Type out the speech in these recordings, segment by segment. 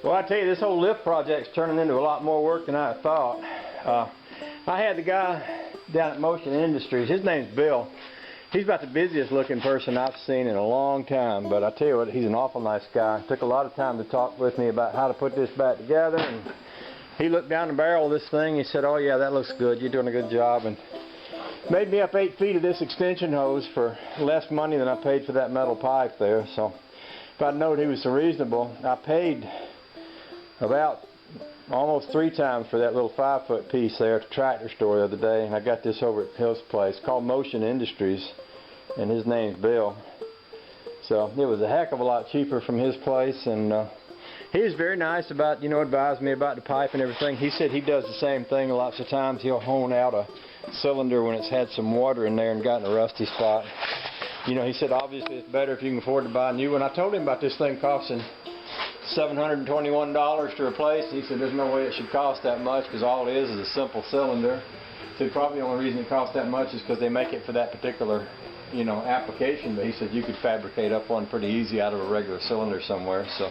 Well, I tell you, this whole lift project's turning into a lot more work than I thought. I had the guy down at Motion Industries. His name's Bill. He's about the busiest looking person I've seen in a long time, but I tell you what, he's an awful nice guy. Took a lot of time to talk with me about how to put this back together, and he looked down the barrel of this thing. He said, "Oh yeah, that looks good. You're doing a good job," and made me up 8 feet of this extension hose for less money than I paid for that metal pipe there. So if I'd known he was so reasonable, I paid about almost 3 times for that little 5-foot piece there at the tractor store the other day, and I got this over at Hill's place, called Motion Industries, and his name's Bill. So it was a heck of a lot cheaper from his place, and he was very nice about, advising me about the pipe and everything. He said he does the same thing lots of times. He'll hone out a cylinder when it's had some water in there and gotten a rusty spot. He said obviously it's better if you can afford to buy a new one. I told him about this thing costing $721 to replace. He said there's no way it should cost that much because all it is a simple cylinder. So probably the only reason it costs that much is because they make it for that particular application, but he said you could fabricate up one pretty easy out of a regular cylinder somewhere. So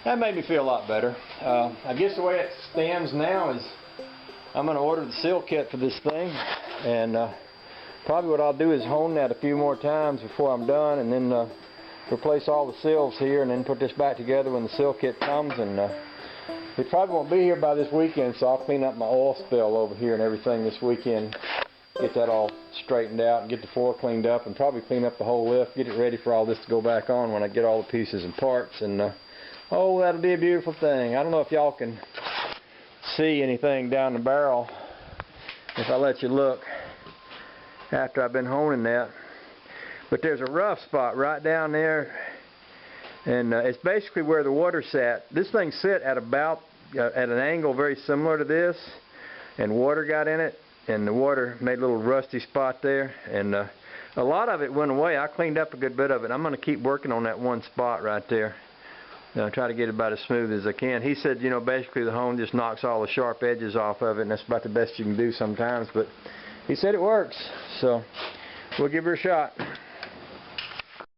that made me feel a lot better. I guess the way it stands now is I'm going to order the seal kit for this thing, and probably what I'll do is hone that a few more times before I'm done, and then replace all the sills here and then put this back together when the sill kit comes. And we probably won't be here by this weekend, so I'll clean up my oil spill over here and everything this weekend. Get that all straightened out and get the floor cleaned up and probably clean up the whole lift, get it ready for all this to go back on when I get all the pieces and parts. And oh, that'll be a beautiful thing. I don't know if y'all can see anything down the barrel if I let you look after I've been honing that. But there's a rough spot right down there, and it's basically where the water sat. This thing sit at about at an angle very similar to this, and water got in it. And the water made a little rusty spot there, and a lot of it went away. I cleaned up a good bit of it. I'm going to keep working on that one spot right there. Try to get it about as smooth as I can. He said, you know, basically the hone just knocks all the sharp edges off of it, and that's about the best you can do sometimes. But he said it works, so we'll give her a shot.